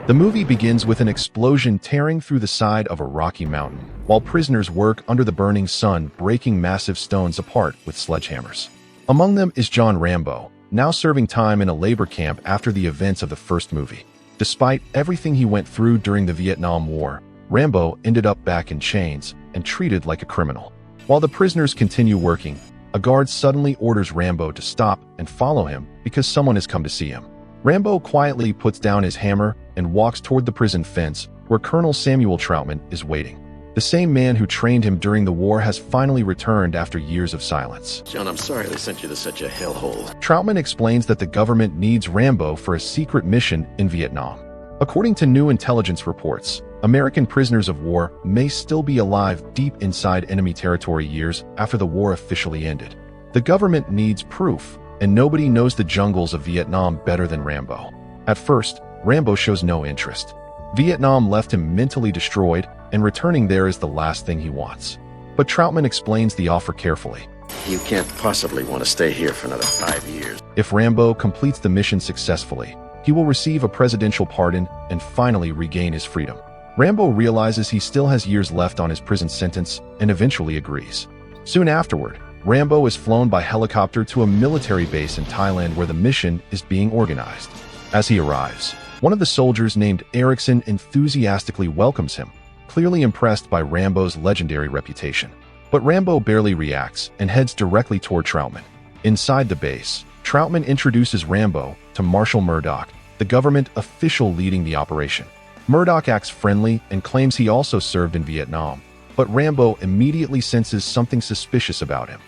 The movie begins with an explosion tearing through the side of a rocky mountain, while prisoners work under the burning sun, breaking massive stones apart with sledgehammers. Among them is John Rambo, now serving time in a labor camp after the events of the first movie. Despite everything he went through during the Vietnam War, Rambo ended up back in chains and treated like a criminal. While the prisoners continue working, a guard suddenly orders Rambo to stop and follow him because someone has come to see him. Rambo quietly puts down his hammer and walks toward the prison fence where Colonel Samuel Troutman is waiting. The same man who trained him during the war has finally returned after years of silence. John, I'm sorry they sent you to such a hellhole. Troutman explains that the government needs Rambo for a secret mission in Vietnam. According to new intelligence reports, American prisoners of war may still be alive deep inside enemy territory years after the war officially ended. The government needs proof, and nobody knows the jungles of Vietnam better than Rambo. At first, Rambo shows no interest. Vietnam left him mentally destroyed, and returning there is the last thing he wants. But Troutman explains the offer carefully. You can't possibly want to stay here for another 5 years. If Rambo completes the mission successfully, he will receive a presidential pardon and finally regain his freedom. Rambo realizes he still has years left on his prison sentence and eventually agrees. Soon afterward, Rambo is flown by helicopter to a military base in Thailand where the mission is being organized. As he arrives, one of the soldiers named Erickson enthusiastically welcomes him, clearly impressed by Rambo's legendary reputation. But Rambo barely reacts and heads directly toward Troutman. Inside the base, Troutman introduces Rambo to Marshal Murdoch, the government official leading the operation. Murdoch acts friendly and claims he also served in Vietnam, but Rambo immediately senses something suspicious about him.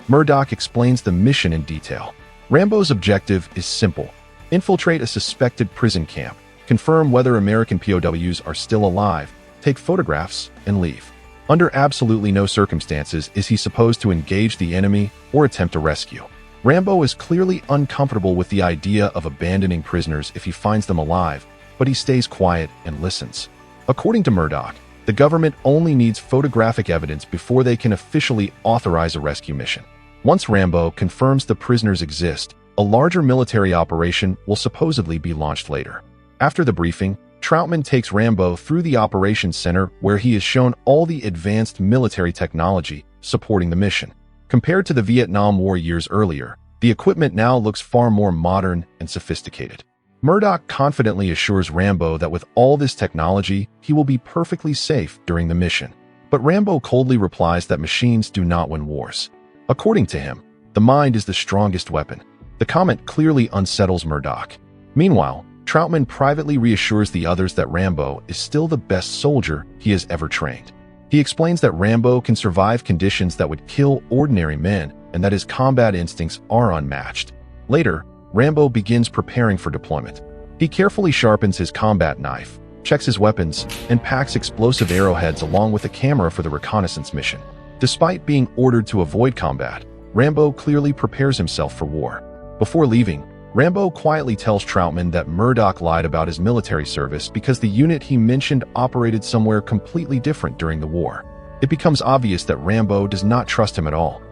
Murdoch explains the mission in detail. Rambo's objective is simple: infiltrate a suspected prison camp, confirm whether American POWs are still alive, take photographs, and leave. Under absolutely no circumstances is he supposed to engage the enemy or attempt a rescue. Rambo is clearly uncomfortable with the idea of abandoning prisoners if he finds them alive, but he stays quiet and listens. According to Murdoch, the government only needs photographic evidence before they can officially authorize a rescue mission. Once Rambo confirms the prisoners exist, a larger military operation will supposedly be launched later. After the briefing, Troutman takes Rambo through the operations center where he is shown all the advanced military technology supporting the mission. Compared to the Vietnam War years earlier, the equipment now looks far more modern and sophisticated. Murdoch confidently assures Rambo that with all this technology, he will be perfectly safe during the mission. But Rambo coldly replies that machines do not win wars. According to him, the mind is the strongest weapon. The comment clearly unsettles Murdoch. Meanwhile, Troutman privately reassures the others that Rambo is still the best soldier he has ever trained. He explains that Rambo can survive conditions that would kill ordinary men and that his combat instincts are unmatched. Later, Rambo begins preparing for deployment. He carefully sharpens his combat knife, checks his weapons, and packs explosive arrowheads along with a camera for the reconnaissance mission. Despite being ordered to avoid combat, Rambo clearly prepares himself for war. Before leaving, Rambo quietly tells Troutman that Murdoch lied about his military service because the unit he mentioned operated somewhere completely different during the war. It becomes obvious that Rambo does not trust him at all.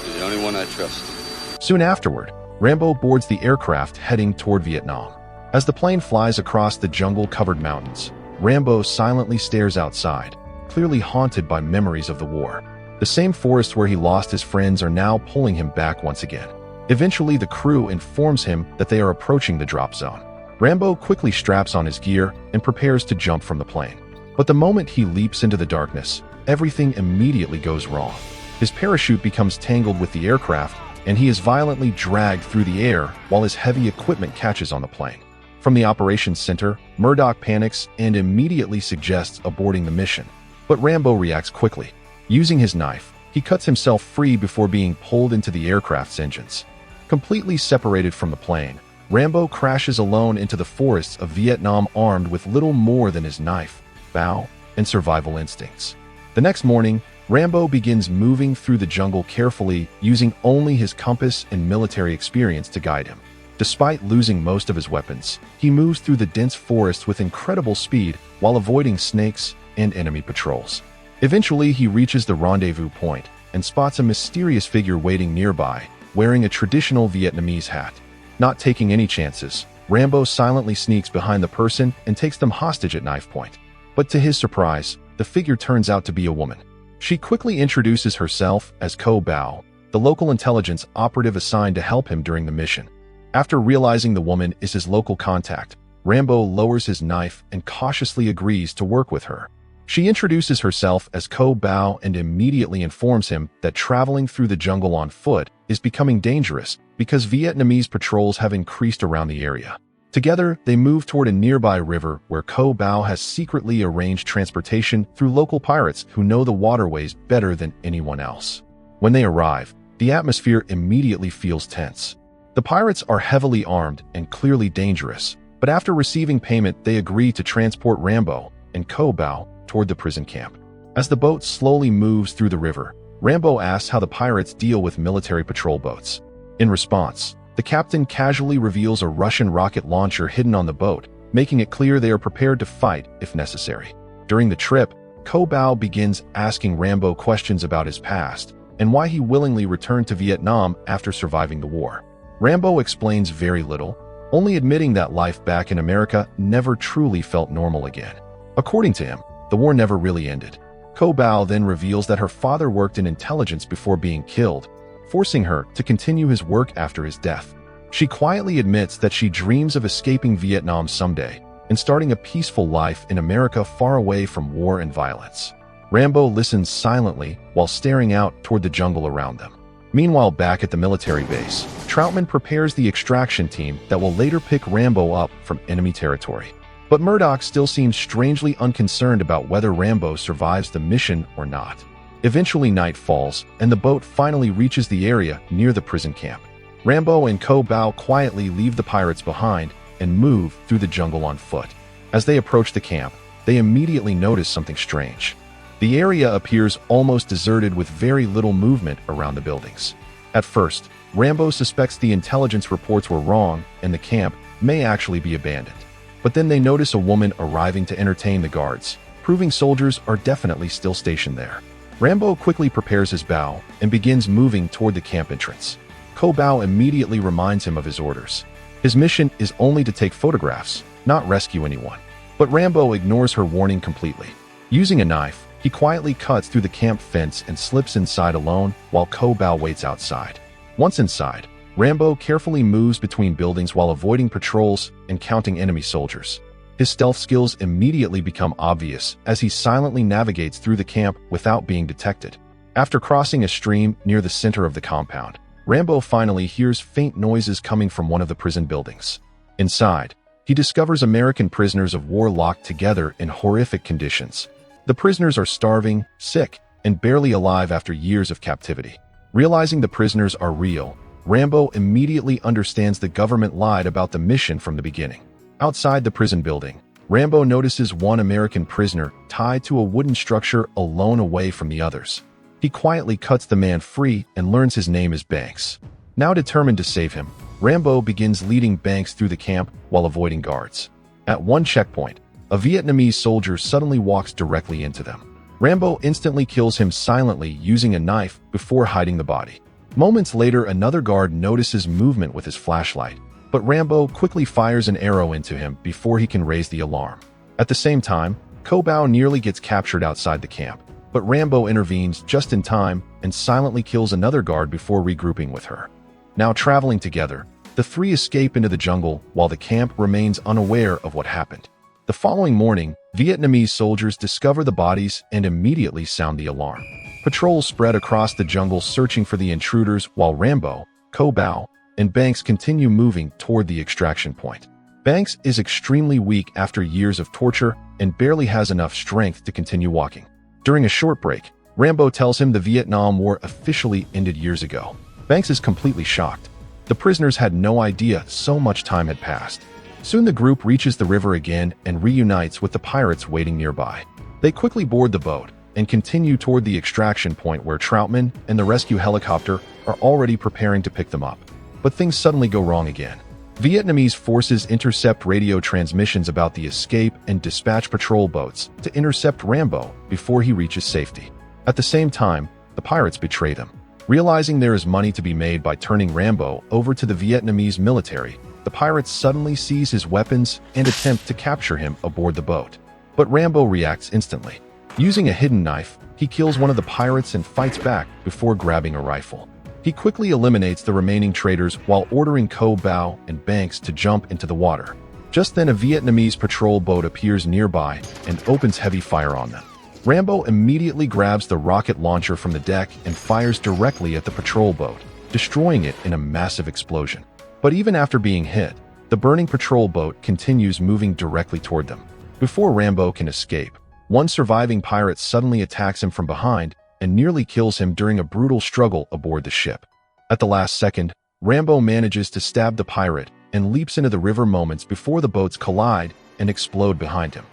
You're the only one I trust. Soon afterward, Rambo boards the aircraft heading toward Vietnam. As the plane flies across the jungle-covered mountains, Rambo silently stares outside, clearly haunted by memories of the war. The same forests where he lost his friends are now pulling him back once again. Eventually, the crew informs him that they are approaching the drop zone. Rambo quickly straps on his gear and prepares to jump from the plane. But the moment he leaps into the darkness, everything immediately goes wrong. His parachute becomes tangled with the aircraft, and he is violently dragged through the air while his heavy equipment catches on the plane. From the operations center, Murdoch panics and immediately suggests aborting the mission. But Rambo reacts quickly. Using his knife, he cuts himself free before being pulled into the aircraft's engines. Completely separated from the plane, Rambo crashes alone into the forests of Vietnam armed with little more than his knife, bow, and survival instincts. The next morning, Rambo begins moving through the jungle carefully, using only his compass and military experience to guide him. Despite losing most of his weapons, he moves through the dense forest with incredible speed while avoiding snakes and enemy patrols. Eventually, he reaches the rendezvous point and spots a mysterious figure waiting nearby, wearing a traditional Vietnamese hat. Not taking any chances, Rambo silently sneaks behind the person and takes them hostage at knife point. But to his surprise, the figure turns out to be a woman. She quickly introduces herself as Ko Bao, the local intelligence operative assigned to help him during the mission. After realizing the woman is his local contact, Rambo lowers his knife and cautiously agrees to work with her. She introduces herself as Ko Bao and immediately informs him that traveling through the jungle on foot is becoming dangerous because Vietnamese patrols have increased around the area. Together, they move toward a nearby river where Ko Bao has secretly arranged transportation through local pirates who know the waterways better than anyone else. When they arrive, the atmosphere immediately feels tense. The pirates are heavily armed and clearly dangerous, but after receiving payment, they agree to transport Rambo and Ko Bao toward the prison camp. As the boat slowly moves through the river, Rambo asks how the pirates deal with military patrol boats. In response, the captain casually reveals a Russian rocket launcher hidden on the boat, making it clear they are prepared to fight if necessary. During the trip, Ko Bao begins asking Rambo questions about his past and why he willingly returned to Vietnam after surviving the war. Rambo explains very little, only admitting that life back in America never truly felt normal again. According to him, the war never really ended. Ko Bao then reveals that her father worked in intelligence before being killed, forcing her to continue his work after his death. She quietly admits that she dreams of escaping Vietnam someday and starting a peaceful life in America far away from war and violence. Rambo listens silently while staring out toward the jungle around them. Meanwhile, back at the military base, Troutman prepares the extraction team that will later pick Rambo up from enemy territory. But Murdoch still seems strangely unconcerned about whether Rambo survives the mission or not. Eventually night falls, and the boat finally reaches the area near the prison camp. Rambo and Ko Bao quietly leave the pirates behind and move through the jungle on foot. As they approach the camp, they immediately notice something strange. The area appears almost deserted with very little movement around the buildings. At first, Rambo suspects the intelligence reports were wrong and the camp may actually be abandoned. But then they notice a woman arriving to entertain the guards, proving soldiers are definitely still stationed there. Rambo quickly prepares his bow and begins moving toward the camp entrance. Ko Bao immediately reminds him of his orders. His mission is only to take photographs, not rescue anyone. But Rambo ignores her warning completely. Using a knife, he quietly cuts through the camp fence and slips inside alone while Ko Bao waits outside. Once inside, Rambo carefully moves between buildings while avoiding patrols and counting enemy soldiers. His stealth skills immediately become obvious as he silently navigates through the camp without being detected. After crossing a stream near the center of the compound, Rambo finally hears faint noises coming from one of the prison buildings. Inside, he discovers American prisoners of war locked together in horrific conditions. The prisoners are starving, sick, and barely alive after years of captivity. Realizing the prisoners are real, Rambo immediately understands the government lied about the mission from the beginning. Outside the prison building, Rambo notices one American prisoner tied to a wooden structure alone away from the others. He quietly cuts the man free and learns his name is Banks. Now determined to save him, Rambo begins leading Banks through the camp while avoiding guards. At one checkpoint, a Vietnamese soldier suddenly walks directly into them. Rambo instantly kills him silently using a knife before hiding the body. Moments later, another guard notices movement with his flashlight, but Rambo quickly fires an arrow into him before he can raise the alarm. At the same time, Ko Bao nearly gets captured outside the camp, but Rambo intervenes just in time and silently kills another guard before regrouping with her. Now traveling together, the three escape into the jungle while the camp remains unaware of what happened. The following morning, Vietnamese soldiers discover the bodies and immediately sound the alarm. Patrols spread across the jungle searching for the intruders while Rambo, Ko Bao, and Banks continue moving toward the extraction point. Banks is extremely weak after years of torture and barely has enough strength to continue walking. During a short break, Rambo tells him the Vietnam War officially ended years ago. Banks is completely shocked. The prisoners had no idea so much time had passed. Soon the group reaches the river again and reunites with the pirates waiting nearby. They quickly board the boat and continue toward the extraction point where Troutman and the rescue helicopter are already preparing to pick them up. But things suddenly go wrong again. Vietnamese forces intercept radio transmissions about the escape and dispatch patrol boats to intercept Rambo before he reaches safety. At the same time, the pirates betray them. Realizing there is money to be made by turning Rambo over to the Vietnamese military, the pirates suddenly seize his weapons and attempt to capture him aboard the boat. But Rambo reacts instantly. Using a hidden knife, he kills one of the pirates and fights back before grabbing a rifle. He quickly eliminates the remaining traitors while ordering Ko Bao and Banks to jump into the water. Just then, a Vietnamese patrol boat appears nearby and opens heavy fire on them. Rambo immediately grabs the rocket launcher from the deck and fires directly at the patrol boat, destroying it in a massive explosion. But even after being hit, the burning patrol boat continues moving directly toward them. Before Rambo can escape, one surviving pirate suddenly attacks him from behind and nearly kills him during a brutal struggle aboard the ship. At the last second, Rambo manages to stab the pirate and leaps into the river moments before the boats collide and explode behind him.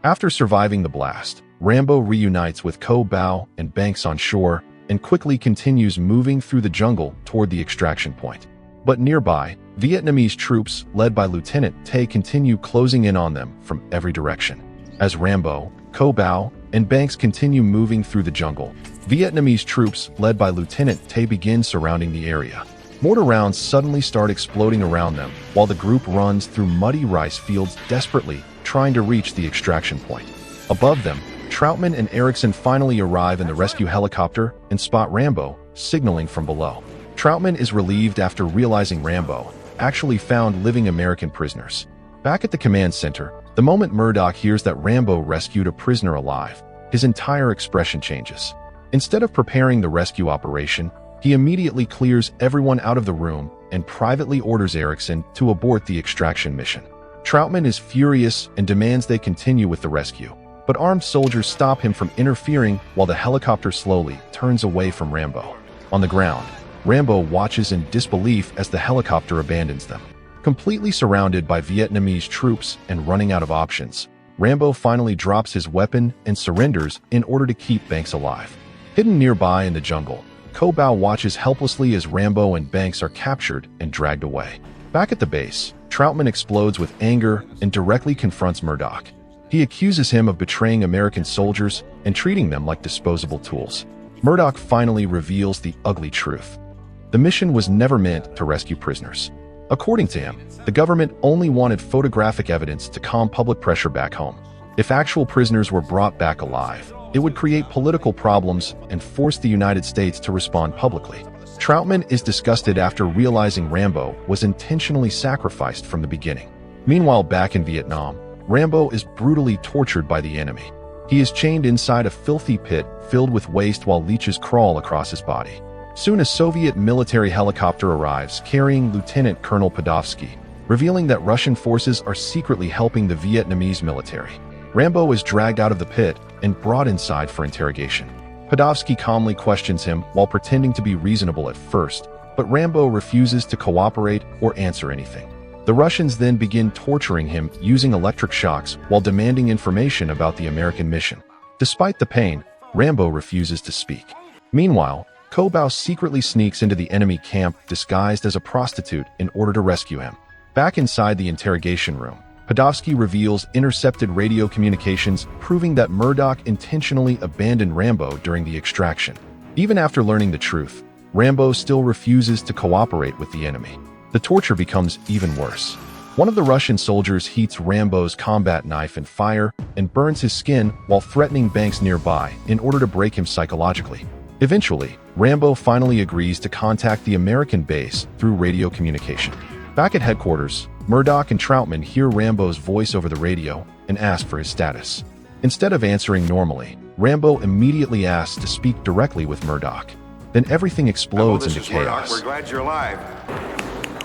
After surviving the blast, Rambo reunites with Ko Bao and Banks on shore and quickly continues moving through the jungle toward the extraction point. But nearby, Vietnamese troops led by Lieutenant Tay continue closing in on them from every direction. As Rambo, Ko Bao, and Banks continue moving through the jungle, Vietnamese troops led by Lieutenant Tay begin surrounding the area. Mortar rounds suddenly start exploding around them while the group runs through muddy rice fields desperately trying to reach the extraction point. Above them, Troutman and Erickson finally arrive in the rescue helicopter and spot Rambo, signaling from below. Troutman is relieved after realizing Rambo actually found living American prisoners. Back at the command center, the moment Murdoch hears that Rambo rescued a prisoner alive, his entire expression changes. Instead of preparing the rescue operation, he immediately clears everyone out of the room and privately orders Erickson to abort the extraction mission. Troutman is furious and demands they continue with the rescue, but armed soldiers stop him from interfering while the helicopter slowly turns away from Rambo. On the ground, Rambo watches in disbelief as the helicopter abandons them. Completely surrounded by Vietnamese troops and running out of options, Rambo finally drops his weapon and surrenders in order to keep Banks alive. Hidden nearby in the jungle, Ko Bao watches helplessly as Rambo and Banks are captured and dragged away. Back at the base, Troutman explodes with anger and directly confronts Murdoch. He accuses him of betraying American soldiers and treating them like disposable tools. Murdoch finally reveals the ugly truth. The mission was never meant to rescue prisoners. According to him, the government only wanted photographic evidence to calm public pressure back home. If actual prisoners were brought back alive, it would create political problems and force the United States to respond publicly. Troutman is disgusted after realizing Rambo was intentionally sacrificed from the beginning. Meanwhile, back in Vietnam, Rambo is brutally tortured by the enemy. He is chained inside a filthy pit filled with waste while leeches crawl across his body. Soon a Soviet military helicopter arrives carrying Lieutenant Colonel Podovsky, revealing that Russian forces are secretly helping the Vietnamese military. Rambo is dragged out of the pit and brought inside for interrogation. Podovsky calmly questions him while pretending to be reasonable at first, but Rambo refuses to cooperate or answer anything. The Russians then begin torturing him using electric shocks while demanding information about the American mission. Despite the pain, Rambo refuses to speak. Meanwhile, Ko Bao secretly sneaks into the enemy camp disguised as a prostitute in order to rescue him. Back inside the interrogation room, Podovsky reveals intercepted radio communications proving that Murdoch intentionally abandoned Rambo during the extraction. Even after learning the truth, Rambo still refuses to cooperate with the enemy. The torture becomes even worse. One of the Russian soldiers heats Rambo's combat knife in fire and burns his skin while threatening Banks nearby in order to break him psychologically. Eventually, Rambo finally agrees to contact the American base through radio communication. Back at headquarters, Murdoch and Troutman hear Rambo's voice over the radio and ask for his status. Instead of answering normally, Rambo immediately asks to speak directly with Murdoch. Then everything explodes into chaos. Murdoch. We're glad you're alive.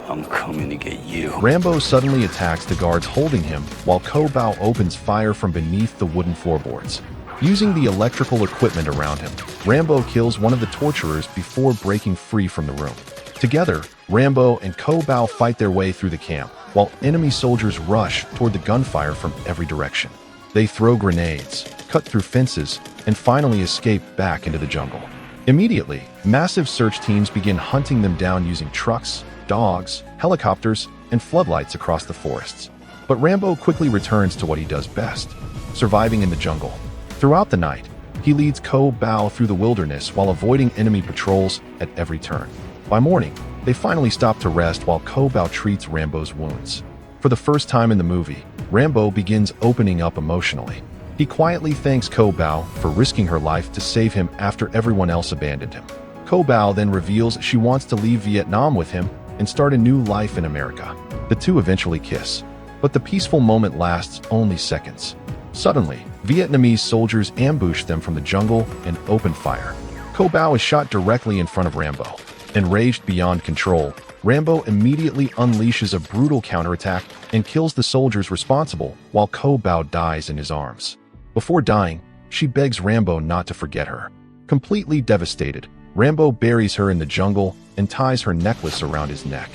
I'm coming to get you. Rambo suddenly attacks the guards holding him while Ko Bao opens fire from beneath the wooden floorboards. Using the electrical equipment around him, Rambo kills one of the torturers before breaking free from the room. Together, Rambo and Ko Bao fight their way through the camp, while enemy soldiers rush toward the gunfire from every direction. They throw grenades, cut through fences, and finally escape back into the jungle. Immediately, massive search teams begin hunting them down using trucks, dogs, helicopters, and floodlights across the forests. But Rambo quickly returns to what he does best, surviving in the jungle. Throughout the night, he leads Ko Bao through the wilderness while avoiding enemy patrols at every turn. By morning, They finally stop to rest while Ko Bao treats Rambo's wounds. For the first time in the movie, Rambo begins opening up emotionally. He quietly thanks Ko Bao for risking her life to save him after everyone else abandoned him. Ko Bao then reveals she wants to leave Vietnam with him and start a new life in America. The two eventually kiss, but the peaceful moment lasts only seconds. Suddenly, Vietnamese soldiers ambush them from the jungle and open fire. Ko Bao is shot directly in front of Rambo. Enraged beyond control, Rambo immediately unleashes a brutal counterattack and kills the soldiers responsible while Ko Bao dies in his arms. Before dying, she begs Rambo not to forget her. Completely devastated, Rambo buries her in the jungle and ties her necklace around his neck.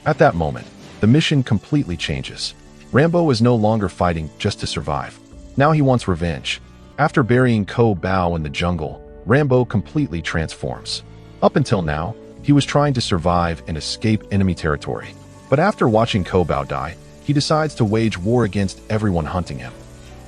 At that moment, the mission completely changes. Rambo is no longer fighting just to survive. Now he wants revenge. After burying Ko Bao in the jungle, Rambo completely transforms. Up until now, he was trying to survive and escape enemy territory. But after watching Ko Bao die, he decides to wage war against everyone hunting him.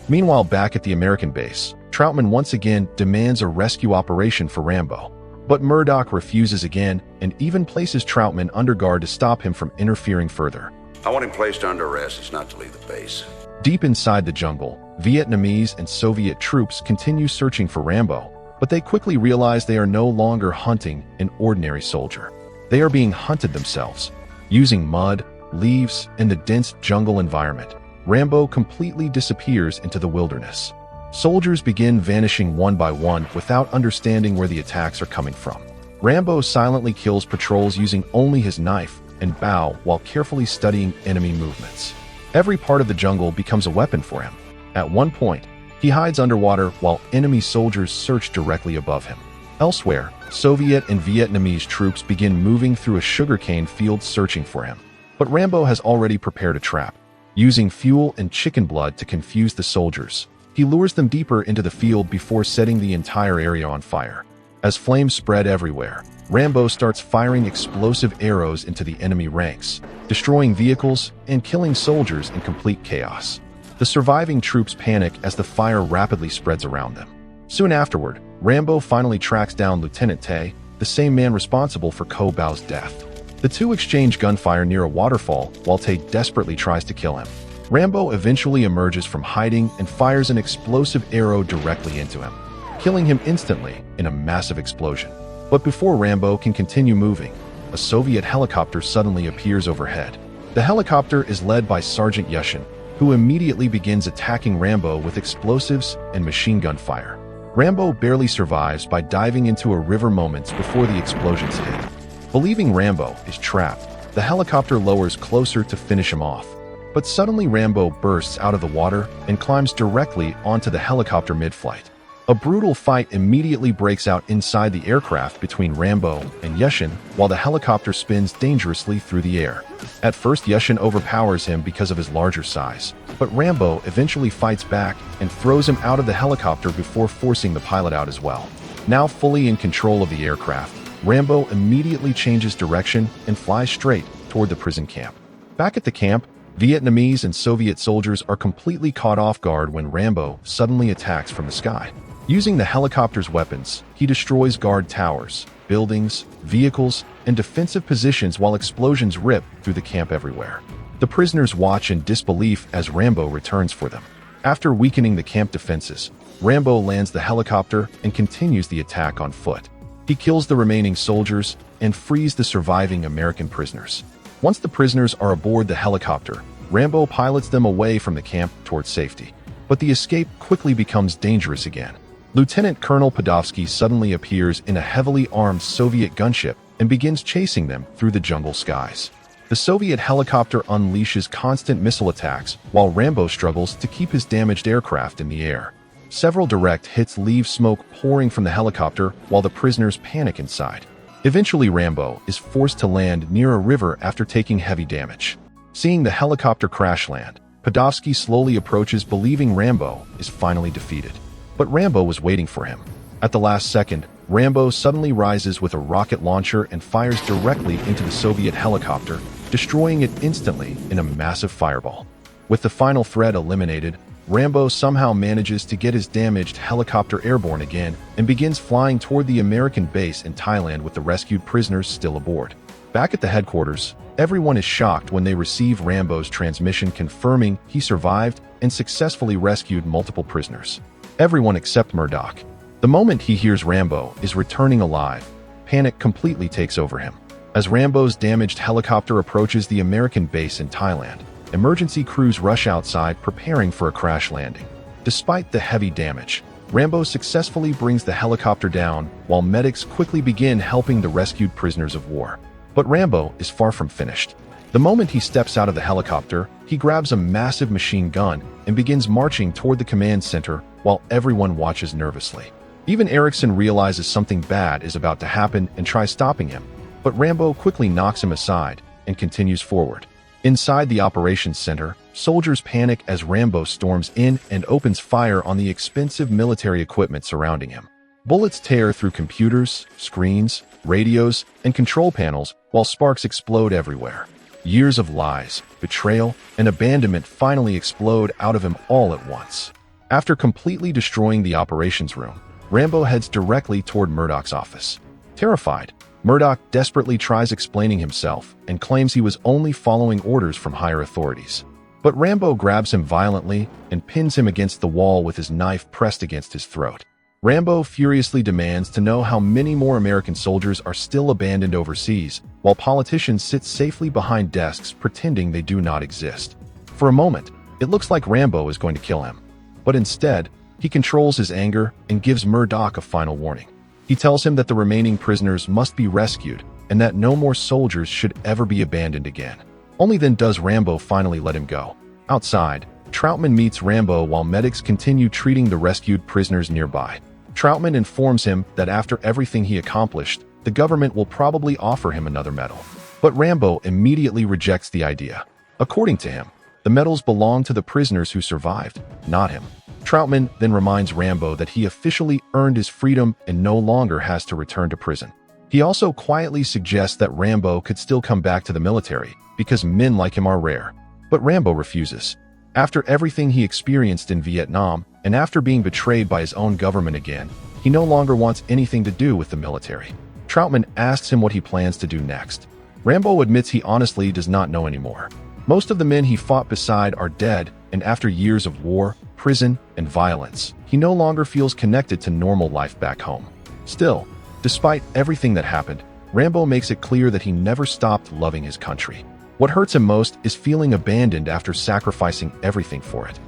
Meanwhile, back at the American base, Troutman once again demands a rescue operation for Rambo. But Murdoch refuses again and even places Troutman under guard to stop him from interfering further. I want him placed under arrest. He's not to leave the base. Deep inside the jungle, Vietnamese and Soviet troops continue searching for Rambo, but they quickly realize they are no longer hunting an ordinary soldier. They are being hunted themselves. Using mud, leaves, and the dense jungle environment, Rambo completely disappears into the wilderness. Soldiers begin vanishing one by one without understanding where the attacks are coming from. Rambo silently kills patrols using only his knife and bow while carefully studying enemy movements. Every part of the jungle becomes a weapon for him. At one point, he hides underwater while enemy soldiers search directly above him. Elsewhere, Soviet and Vietnamese troops begin moving through a sugarcane field searching for him. But Rambo has already prepared a trap. Using fuel and chicken blood to confuse the soldiers, he lures them deeper into the field before setting the entire area on fire. As flames spread everywhere, Rambo starts firing explosive arrows into the enemy ranks, destroying vehicles and killing soldiers in complete chaos. The surviving troops panic as the fire rapidly spreads around them. Soon afterward, Rambo finally tracks down Lieutenant Tay, the same man responsible for Ko Bao's death. The two exchange gunfire near a waterfall while Tay desperately tries to kill him. Rambo eventually emerges from hiding and fires an explosive arrow directly into him, killing him instantly in a massive explosion. But before Rambo can continue moving, a Soviet helicopter suddenly appears overhead. The helicopter is led by Sergeant Yushin, who immediately begins attacking Rambo with explosives and machine gun fire. Rambo barely survives by diving into a river moments before the explosions hit. Believing Rambo is trapped, the helicopter lowers closer to finish him off. But suddenly Rambo bursts out of the water and climbs directly onto the helicopter mid-flight. A brutal fight immediately breaks out inside the aircraft between Rambo and Yushin while the helicopter spins dangerously through the air. At first, Yushin overpowers him because of his larger size, but Rambo eventually fights back and throws him out of the helicopter before forcing the pilot out as well. Now fully in control of the aircraft, Rambo immediately changes direction and flies straight toward the prison camp. Back at the camp, Vietnamese and Soviet soldiers are completely caught off guard when Rambo suddenly attacks from the sky. Using the helicopter's weapons, he destroys guard towers, buildings, vehicles, and defensive positions while explosions rip through the camp everywhere. The prisoners watch in disbelief as Rambo returns for them. After weakening the camp defenses, Rambo lands the helicopter and continues the attack on foot. He kills the remaining soldiers and frees the surviving American prisoners. Once the prisoners are aboard the helicopter, Rambo pilots them away from the camp towards safety. But the escape quickly becomes dangerous again. Lieutenant Colonel Podolsky suddenly appears in a heavily armed Soviet gunship and begins chasing them through the jungle skies. The Soviet helicopter unleashes constant missile attacks while Rambo struggles to keep his damaged aircraft in the air. Several direct hits leave smoke pouring from the helicopter while the prisoners panic inside. Eventually, Rambo is forced to land near a river after taking heavy damage. Seeing the helicopter crash land, Podolsky slowly approaches, believing Rambo is finally defeated. But Rambo was waiting for him. At the last second, Rambo suddenly rises with a rocket launcher and fires directly into the Soviet helicopter, destroying it instantly in a massive fireball. With the final threat eliminated, Rambo somehow manages to get his damaged helicopter airborne again and begins flying toward the American base in Thailand with the rescued prisoners still aboard. Back at the headquarters, everyone is shocked when they receive Rambo's transmission confirming he survived and successfully rescued multiple prisoners. Everyone except Murdoch. The moment he hears Rambo is returning alive, panic completely takes over him. As Rambo's damaged helicopter approaches the American base in Thailand, emergency crews rush outside preparing for a crash landing. Despite the heavy damage, Rambo successfully brings the helicopter down while medics quickly begin helping the rescued prisoners of war. But Rambo is far from finished. The moment he steps out of the helicopter, he grabs a massive machine gun and begins marching toward the command center while everyone watches nervously. Even Erickson realizes something bad is about to happen and tries stopping him, but Rambo quickly knocks him aside and continues forward. Inside the operations center, soldiers panic as Rambo storms in and opens fire on the expensive military equipment surrounding him. Bullets tear through computers, screens, radios, and control panels while sparks explode everywhere. Years of lies, betrayal, and abandonment finally explode out of him all at once. After completely destroying the operations room, Rambo heads directly toward Murdoch's office. Terrified, Murdoch desperately tries explaining himself and claims he was only following orders from higher authorities. But Rambo grabs him violently and pins him against the wall with his knife pressed against his throat. Rambo furiously demands to know how many more American soldiers are still abandoned overseas, while politicians sit safely behind desks pretending they do not exist. For a moment, it looks like Rambo is going to kill him. But instead, he controls his anger and gives Murdoch a final warning. He tells him that the remaining prisoners must be rescued and that no more soldiers should ever be abandoned again. Only then does Rambo finally let him go. Outside, Troutman meets Rambo while medics continue treating the rescued prisoners nearby. Troutman informs him that after everything he accomplished, the government will probably offer him another medal. But Rambo immediately rejects the idea. According to him, the medals belong to the prisoners who survived, not him. Troutman then reminds Rambo that he officially earned his freedom and no longer has to return to prison. He also quietly suggests that Rambo could still come back to the military because men like him are rare. But Rambo refuses. After everything he experienced in Vietnam, and after being betrayed by his own government again, he no longer wants anything to do with the military. Troutman asks him what he plans to do next. Rambo admits he honestly does not know anymore. Most of the men he fought beside are dead, and after years of war, prison, and violence, he no longer feels connected to normal life back home. Still, despite everything that happened, Rambo makes it clear that he never stopped loving his country. What hurts him most is feeling abandoned after sacrificing everything for it.